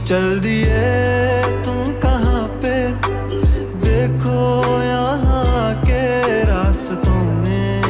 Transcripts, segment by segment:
चल दिए तुम कहाँ पे, देखो यहाँ के रास्तों में।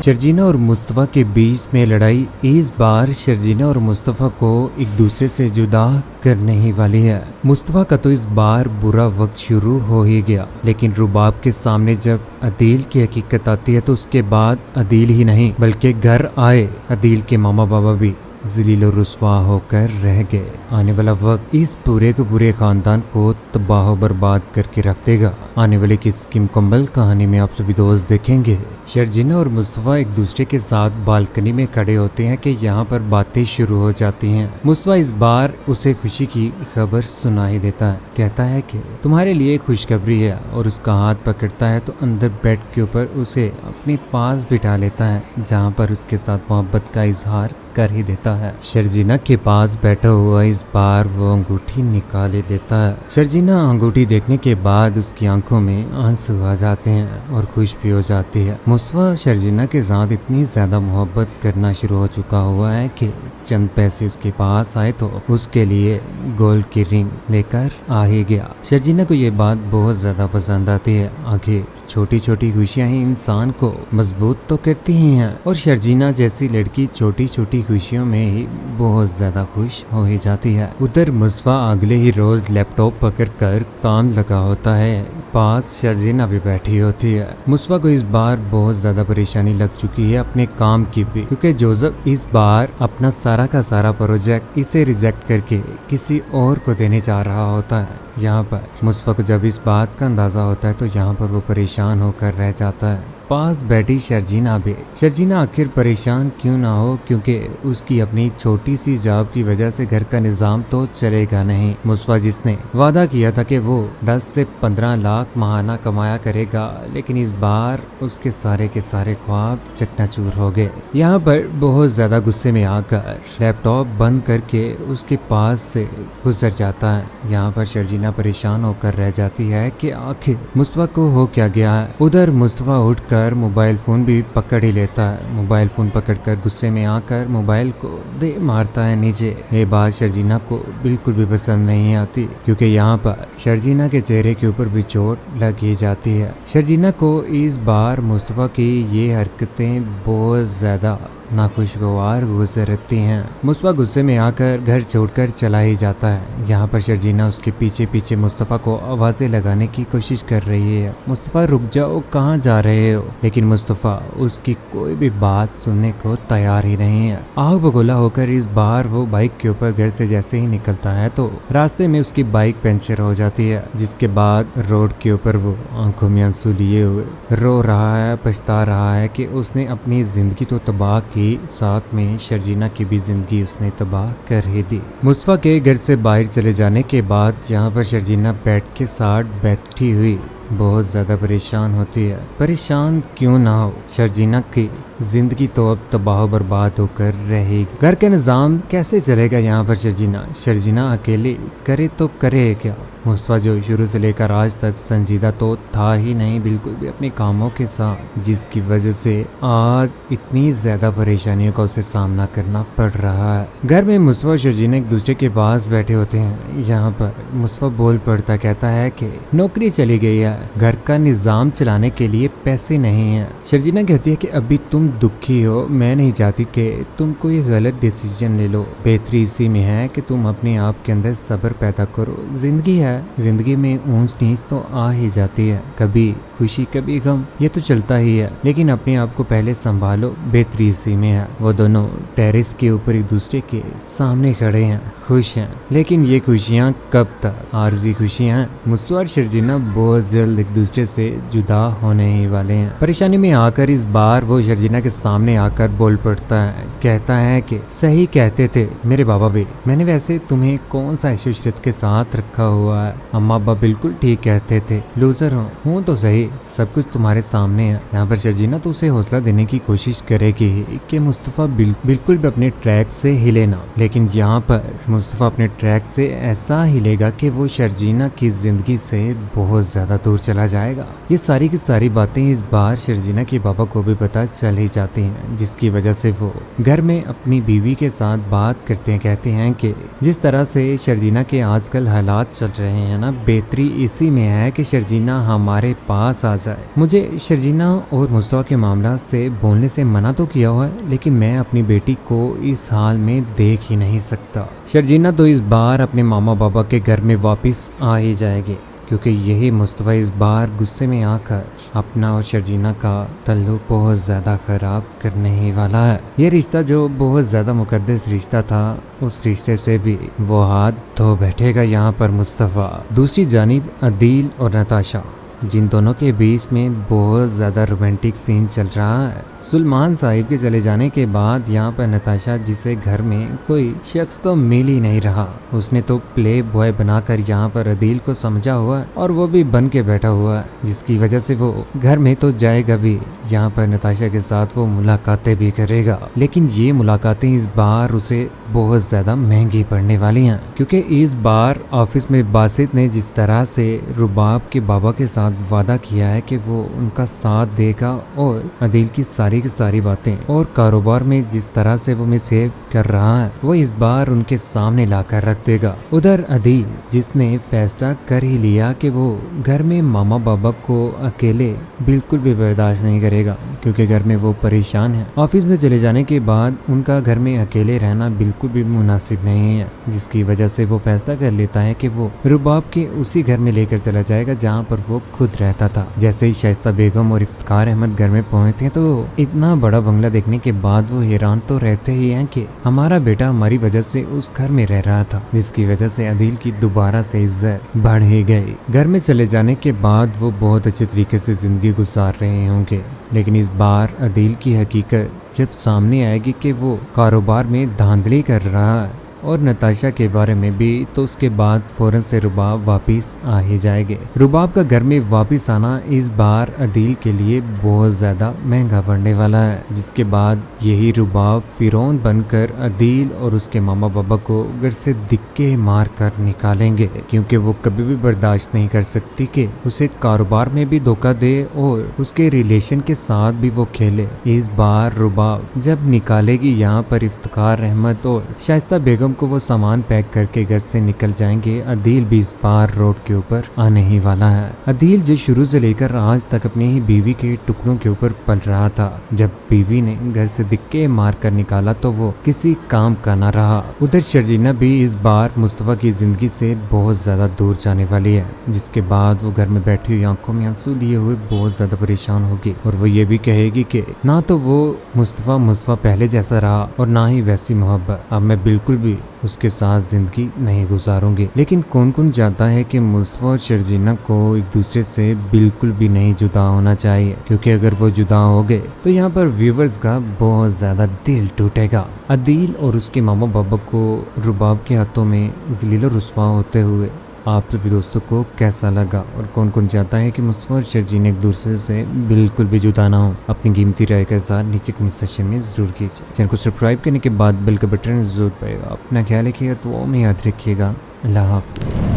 शर्जीना और मुस्तफ़ा के बीच में लड़ाई इस बार शर्जीना और मुस्तफ़ा को एक दूसरे से जुदा करने ही वाली है। मुस्तफ़ा का तो इस बार बुरा वक्त शुरू हो ही गया, लेकिन रुबाब के सामने जब अदील की हकीकत आती है तो उसके बाद अदील ही नहीं बल्कि घर आए अदील के मामा बाबा भी ज़लील और रुस्वा होकर रह गए। आने वाला वक्त इस पूरे के पूरे खानदान को तबाह बर्बाद करके रख देगा। आने वाली किस की मुकम्मल कहानी में आप सभी दोस्त देखेंगे। शर्जीना और मुस्तफ़ा एक दूसरे के साथ बालकनी में खड़े होते हैं कि यहाँ पर बातें शुरू हो जाती हैं। मुस्तफ़ा इस बार उसे खुशी की खबर सुनाई देता है, कहता है कि तुम्हारे लिए खुशखबरी है, और उसका हाथ पकड़ता है तो अंदर बेड के ऊपर उसे अपने पास बिठा लेता है, जहाँ पर उसके साथ मोहब्बत का इजहार कर ही देता है। शर्जीना के पास बैठा हुआ इस बार वो अंगूठी निकाल लेता है। शर्जीना अंगूठी देखने के बाद उसकी आंखों में आंसू आ जाते हैं और खुश भी हो जाती है। मुस्तफ़ा शर्जीना के साथ इतनी ज्यादा मोहब्बत करना शुरू हो चुका हुआ है कि चंद पैसे उसके पास आए तो उसके लिए गोल्ड की रिंग लेकर आ ही गया। शर्जीना को ये बात बहुत ज्यादा पसंद आती है। आखिर छोटी छोटी खुशियां ही इंसान को मजबूत तो करती ही हैं, और शर्जीना जैसी लड़की छोटी छोटी खुशियों में ही बहुत ज्यादा खुश हो ही जाती है। उधर मुस्तफ़ा अगले ही रोज लैपटॉप पकड़कर काम लगा होता है, पास शर्जीना भी बैठी होती है। मुस्तफ़ा को इस बार बहुत ज्यादा परेशानी लग चुकी है अपने काम की भी, क्योंकि जोसेफ इस बार अपना सारा का सारा प्रोजेक्ट इसे रिजेक्ट करके किसी और को देने जा रहा होता है। यहाँ पर मुस्तफ़ा को जब इस बात का अंदाजा होता है तो यहाँ पर वो परेशान होकर रह जाता है। पास बैठी शर्जीना भी। शर्जीना आखिर परेशान क्यों ना हो, क्योंकि उसकी अपनी छोटी सी जॉब की वजह से घर का निज़ाम तो चलेगा नहीं। मुस्तफ़ा जिसने वादा किया था कि वो 10 से 15 लाख माहाना कमाया करेगा, लेकिन इस बार उसके सारे के सारे ख्वाब चकनाचूर हो गए। यहाँ पर बहुत ज़्यादा गुस्से में आकर लैपटॉप बंद करके उसके पास से गुजर जाता है। यहाँ पर शर्जीना परेशान होकर रह जाती है कि आखिर मुस्तफ़ा को हो क्या गया है। उधर मुस्तफ़ा उठकर मोबाइल फोन भी पकड़ ही लेता है। मोबाइल फोन पकड़कर गुस्से में आकर मोबाइल को दे मारता है नीचे। ये बात शर्जीना को बिल्कुल भी पसंद नहीं आती, क्योंकि यहाँ पर शर्जीना के चेहरे के ऊपर भी चोट लग ही जाती है। शर्जीना को इस बार मुस्तफ़ा की ये हरकतें बहुत ज्यादा नाखुशगवार गुजरती हैं। मुस्तफ़ा गुस्से में आकर घर छोड़कर चला ही जाता है। यहाँ पर शर्जीना उसके पीछे पीछे मुस्तफ़ा को आवाज़ें लगाने की कोशिश कर रही है, मुस्तफ़ा रुक जाओ, कहाँ जा रहे हो। लेकिन मुस्तफ़ा उसकी कोई भी बात सुनने को तैयार ही नहीं है। आग बगोला होकर इस बार वो बाइक के ऊपर घर से जैसे ही निकलता है तो रास्ते में उसकी बाइक पंचर हो जाती है, जिसके बाद रोड के ऊपर वो आंखों में आंसू लिए हुए रो रहा है, पछता रहा है कि उसने अपनी जिंदगी तो तबाह की, साथ में शर्जीना की भी जिंदगी उसने तबाह कर ही दी। मुस्तफ़ा के घर से बाहर चले जाने के बाद यहाँ पर शर्जीना बेड के साथ बैठी हुई बहुत ज़्यादा परेशान होती है। परेशान क्यों ना हो, शर्जीना की जिंदगी तो अब तबाह बर्बाद होकर रहेगी। घर का निज़ाम कैसे चलेगा यहाँ पर शर्जीना अकेले करे तो करे क्या। मुस्तफ़ा जो शुरू से लेकर आज तक संजीदा तो था ही नहीं बिल्कुल भी अपने कामों के साथ, जिसकी वजह से आज इतनी ज़्यादा परेशानियों का उसे सामना करना पड़ रहा है। घर में मुस्तफ़ा और शर्जीना एक दूसरे के पास बैठे होते हैं। यहाँ पर मुस्तफ़ा बोल पड़ता, कहता है कि नौकरी चली गई है, घर का निज़ाम चलाने के लिए पैसे नहीं है। शर्जीना कहती है कि अभी तुम दुखी हो, मैं नहीं चाहती कि तुम कोई गलत डिसीजन ले लो। बेहतरी इसी में है कि तुम अपने आप के अंदर सब्र पैदा करो। जिंदगी है, जिंदगी में ऊंच नीच तो आ ही जाती है, कभी खुशी कभी गम, ये तो चलता ही है, लेकिन अपने आप को पहले संभालो। बेहतरी इसी में है। वो दोनों टेरेस के ऊपर एक दूसरे के सामने खड़े हैं, खुश हैं, लेकिन ये खुशियाँ कब तक आरजी खुशियाँ हैं। मुस्तफ़ा और शर्जीना बहुत जल्द एक दूसरे से जुदा होने ही वाले हैं। परेशानी में आकर इस बार वो शर्जीना के सामने आकर बोल पड़ता है, कहता है कि सही कहते थे मेरे बाबा भी, मैंने वैसे तुम्हें कौन सा ऐशो इशरत के साथ रखा हुआ रहा है। अम्मा अब्बा बिल्कुल ठीक कहते थे, लूजर हूँ तो सही, सब कुछ तुम्हारे सामने है। यहाँ पर शर्जीना तो उसे हौसला देने की कोशिश करेगी कि मुस्तफ़ा बिल्कुल भी अपने ट्रैक से हिले ना, लेकिन यहाँ पर मुस्तफ़ा अपने ट्रैक से ऐसा हिलेगा कि वो शर्जीना की जिंदगी से बहुत ज्यादा दूर चला जाएगा। ये सारी की सारी बातें इस बार शर्जीना के पापा को भी पता चल ही जाती हैं, जिसकी वजह से वो घर में अपनी बीवी के साथ बात करते हैं। कहते हैं कि जिस तरह से शर्जीना के आजकल हालात चल रहे हैं ना, बेहतरी इसी में है कि शर्जीना हमारे पास आ जाए। मुझे शर्जीना और मुस्तफ़ा के मामला से बोलने से मना तो किया हुआ है, लेकिन मैं अपनी बेटी को इस हाल में देख ही नहीं सकता। शर्जीना तो इस बार अपने मामा बाबा के घर में वापस आ ही जाएगी, क्योंकि यही मुस्तफ़ा इस बार गुस्से में आकर अपना और शर्जीना का ताल्लुक बहुत ज़्यादा ख़राब करने ही वाला है। ये रिश्ता जो बहुत ज़्यादा मुकद्दस रिश्ता था, उस रिश्ते से भी वो हाथ धो बैठेगा यहाँ पर मुस्तफ़ा। दूसरी जानिब अदील और नताशा, जिन दोनों के बीच में बहुत ज़्यादा रोमांटिक सीन चल रहा है। सुलेमान साहिब के चले जाने के बाद यहाँ पर नताशा, जिसे घर में कोई शख्स तो मिल ही नहीं रहा, उसने तो प्ले बॉय बनाकर यहाँ पर अदील को समझा हुआ है और वो भी बन के बैठा हुआ है, जिसकी वजह से वो घर में तो जाएगा भी, यहाँ पर नताशा के साथ वो मुलाकातें भी करेगा। लेकिन ये मुलाकातें इस बार उसे बहुत ज़्यादा महंगी पड़ने वाली हैं, क्योंकि इस बार ऑफिस में बासित ने जिस तरह से रुबाब के बाबा के साथ वादा किया है कि वो उनका साथ देगा और अदील की सारी बातें और कारोबार में जिस तरह से वो मिसबिहेव कर रहा है, वो इस बार उनके सामने लाकर रख देगा। उधर अदील, जिसने फैसला कर ही लिया कि वो घर में मामा बाबा को अकेले बिल्कुल भी बर्दाश्त नहीं करेगा, क्योंकि घर में वो परेशान है। ऑफिस में चले जाने के बाद उनका घर में अकेले रहना बिल्कुल भी मुनासिब नहीं है, जिसकी वजह से वो फैसला कर लेता है कि वो रुबाब के उसी घर में लेकर चला जाएगा जहाँ पर वो खुद रहता था। जैसे ही शाइस्ता बेगम और इफ्तिखार अहमद घर में पहुंचते हैं, तो इतना बड़ा बंगला देखने के बाद वो हैरान तो रहते ही हैं कि हमारा बेटा हमारी वजह से उस घर में रह रहा था, जिसकी वजह से अदील की दोबारा से इज्जत बढ़ ही गई। घर में चले जाने के बाद वो बहुत अच्छे तरीके से जिंदगी गुजार रहे होंगे, लेकिन इस बार अदील की हकीकत जब सामने आएगी कि वो कारोबार में धांधली कर रहा है और नताशा के बारे में भी, तो उसके बाद फौरन से रुबाब वापिस आ ही जाएंगे। रुबाब का घर में वापिस आना इस बार अदील के लिए बहुत ज्यादा महंगा पड़ने वाला है, जिसके बाद यही रुबाब फिरौन बनकर अदील और उसके मामा बाबा को घर से दिक्के मार कर निकालेंगे, क्योंकि वो कभी भी बर्दाश्त नहीं कर सकती कि उसे कारोबार में भी धोखा दे और उसके रिलेशन के साथ भी वो खेले। इस बार रुबाब जब निकालेगी यहाँ पर इफ्तिखार अहमद और शाइस्ता बेगम को वो सामान पैक करके घर से निकल जाएंगे, अदील भी इस बार रोड के ऊपर आने ही वाला है। अदील जो शुरू से लेकर आज तक अपनी ही बीवी के टुकड़ों के ऊपर पल रहा था, जब बीवी ने घर से दिक्के मार कर निकाला तो वो किसी काम का ना रहा। उधर शर्जीना भी इस बार मुस्तफ़ा की जिंदगी से बहुत ज्यादा दूर जाने वाली है, जिसके बाद वो घर में बैठी हुई आंखों में आंसू लिए हुए बहुत ज्यादा परेशान होगी और वो ये भी कहेगी कि ना तो वो मुस्तफ़ा पहले जैसा रहा और ना ही वैसी मोहब्बत, अब मैं बिल्कुल भी उसके साथ जिंदगी नहीं गुजारूंगी। लेकिन कौन कौन जानता है कि मुस्तफ़ा और शर्जीना को एक दूसरे से बिल्कुल भी नहीं जुदा होना चाहिए, क्योंकि अगर वो जुदा हो गए तो यहाँ पर व्यूवर्स का बहुत ज्यादा दिल टूटेगा। अदील और उसके मामा बाबा को रुबाब के हाथों में ज़लील और रुस्वा होते हुए आप सभी दोस्तों को कैसा लगा और कौन कौन चाहता है कि मुस्तफ़ा और शर्जीना एक दूसरे से बिल्कुल भी जुदा ना हो, अपनी कीमती राय के साथ नीचे कमेंट सेक्शन में जरूर कीजिए। चैनल को सब्सक्राइब करने के बाद बेल का बटन जरूर पाएगा। अपना ख्याल रखिएगा, तो वो में याद रखिएगा। अल्लाह हाफ़िज़।